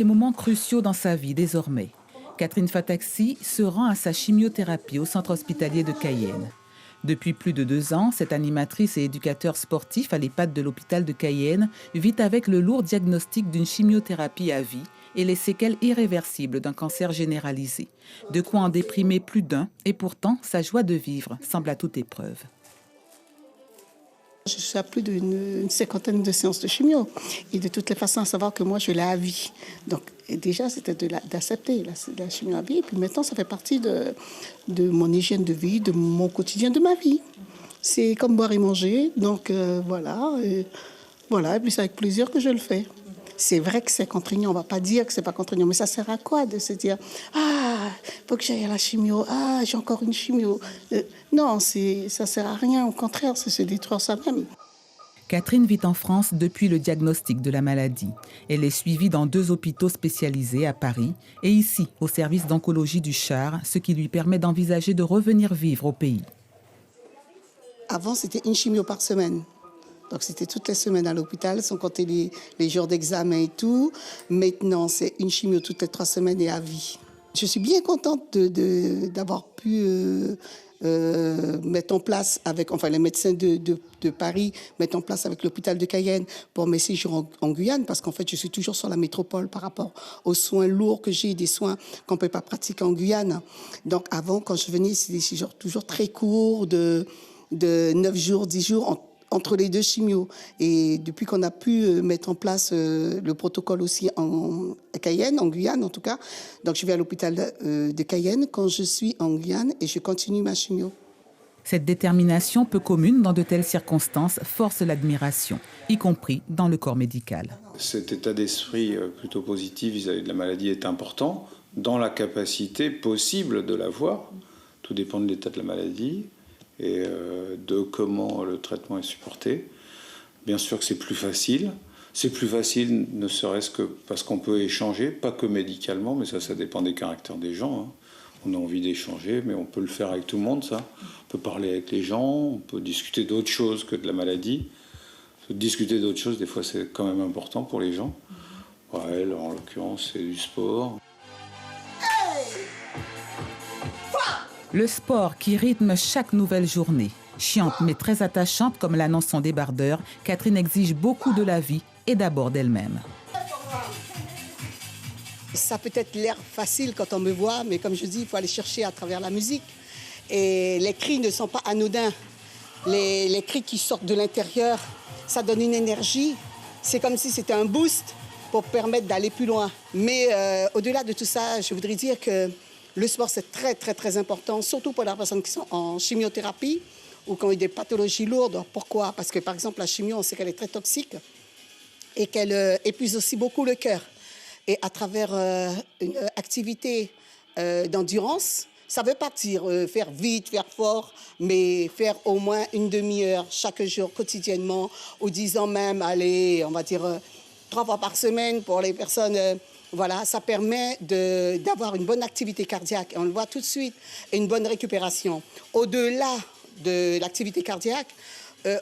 Des moments cruciaux dans sa vie désormais. Catherine Fataxi se rend à sa chimiothérapie au centre hospitalier de Cayenne. Depuis plus de 2 ans, cette animatrice et éducateur sportif à l'EHPAD de l'hôpital de Cayenne vit avec le lourd diagnostic d'une chimiothérapie à vie et les séquelles irréversibles d'un cancer généralisé. De quoi en déprimer plus d'un, et pourtant, sa joie de vivre semble à toute épreuve. Je suis à plus d'une cinquantaine de séances de chimio. Et de toutes les façons, à savoir que moi, je l'ai à vie. Donc, et déjà, c'était d'accepter la chimio à vie. Et puis maintenant, ça fait partie de mon hygiène de vie, de mon quotidien, de ma vie. C'est comme boire et manger. Donc, voilà. Et puis, c'est avec plaisir que je le fais. C'est vrai que c'est contraignant. On ne va pas dire que ce n'est pas contraignant. Mais ça sert à quoi de se dire « Ah, il faut que j'aille à la chimio. Ah, j'ai encore une chimio. » Non, ça ne sert à rien. Au contraire, c'est se détruire soi-même. Catherine vit en France depuis le diagnostic de la maladie. Elle est suivie dans 2 hôpitaux spécialisés à Paris et ici, au service d'oncologie du Char, ce qui lui permet d'envisager de revenir vivre au pays. Avant, c'était une chimio par semaine. Donc, c'était toutes les semaines à l'hôpital, sans compter les jours d'examen et tout. Maintenant, c'est une chimio toutes les 3 semaines et à vie. Je suis bien contente d'avoir pu mettre en place les médecins de Paris mettent en place avec l'hôpital de Cayenne pour mes séjours en Guyane, parce qu'en fait, je suis toujours sur la métropole par rapport aux soins lourds que j'ai, des soins qu'on ne peut pas pratiquer en Guyane. Donc, avant, quand je venais, c'était des séjours toujours très courts, de 9 jours, 10 jours, entre les 2 chimios. Et depuis qu'on a pu mettre en place le protocole aussi à Cayenne, en Guyane en tout cas, donc je vais à l'hôpital de Cayenne quand je suis en Guyane et je continue ma chimio. Cette détermination peu commune dans de telles circonstances force l'admiration, y compris dans le corps médical. Cet état d'esprit plutôt positif vis-à-vis de la maladie est important dans la capacité possible de l'avoir. Tout dépend de l'état de la maladie et de comment le traitement est supporté. Bien sûr que c'est plus facile. C'est plus facile ne serait-ce que parce qu'on peut échanger, pas que médicalement, mais ça dépend des caractères des gens. On a envie d'échanger, mais on peut le faire avec tout le monde, ça. On peut parler avec les gens, on peut discuter d'autres choses que de la maladie. Discuter d'autres choses, des fois, c'est quand même important pour les gens. Ouais, alors, en l'occurrence, c'est du sport. Le sport qui rythme chaque nouvelle journée. Chiante mais très attachante, comme l'annonce son débardeur, Catherine exige beaucoup de la vie et d'abord d'elle-même. Ça peut être l'air facile quand on me voit, mais comme je dis, il faut aller chercher à travers la musique. Et les cris ne sont pas anodins. Les cris qui sortent de l'intérieur, ça donne une énergie. C'est comme si c'était un boost pour permettre d'aller plus loin. Mais au-delà de tout ça, je voudrais dire que le sport, c'est très, très, très important, surtout pour les personnes qui sont en chimiothérapie ou qui ont eu des pathologies lourdes. Pourquoi? Parce que, par exemple, la chimio, on sait qu'elle est très toxique et qu'elle épuise aussi beaucoup le cœur. Et à travers une activité d'endurance, ça veut pas dire faire vite, faire fort, mais faire au moins une demi-heure chaque jour, quotidiennement, ou disons même, allez, on va dire 3 fois par semaine pour les personnes... Voilà, ça permet d'avoir une bonne activité cardiaque. Et on le voit tout de suite, et une bonne récupération. Au-delà de l'activité cardiaque,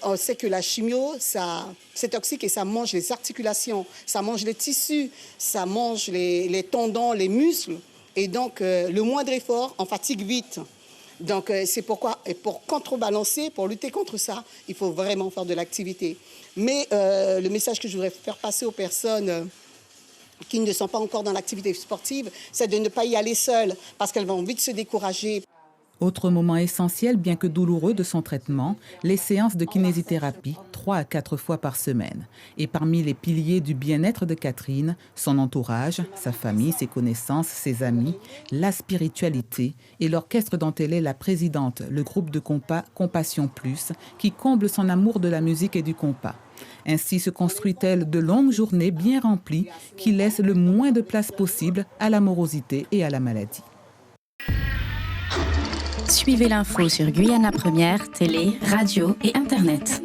on sait que la chimio, c'est toxique et ça mange les articulations, ça mange les tissus, ça mange les tendons, les muscles. Et donc, le moindre effort, on fatigue vite. Donc, c'est pourquoi, et pour contrebalancer, pour lutter contre ça, il faut vraiment faire de l'activité. Mais le message que je voudrais faire passer aux personnes... qui ne sont pas encore dans l'activité sportive, c'est de ne pas y aller seules, parce qu'elles vont vite se décourager. Autre moment essentiel, bien que douloureux, de son traitement, les séances de kinésithérapie 3 à 4 fois par semaine. Et parmi les piliers du bien-être de Catherine, son entourage, sa famille, ses connaissances, ses amis, la spiritualité et l'orchestre dont elle est la présidente, le groupe de compas Compassion Plus, qui comble son amour de la musique et du compas. Ainsi se construit-elle de longues journées bien remplies qui laissent le moins de place possible à la morosité et à la maladie. Suivez l'info sur Guyana Première, télé, radio et Internet.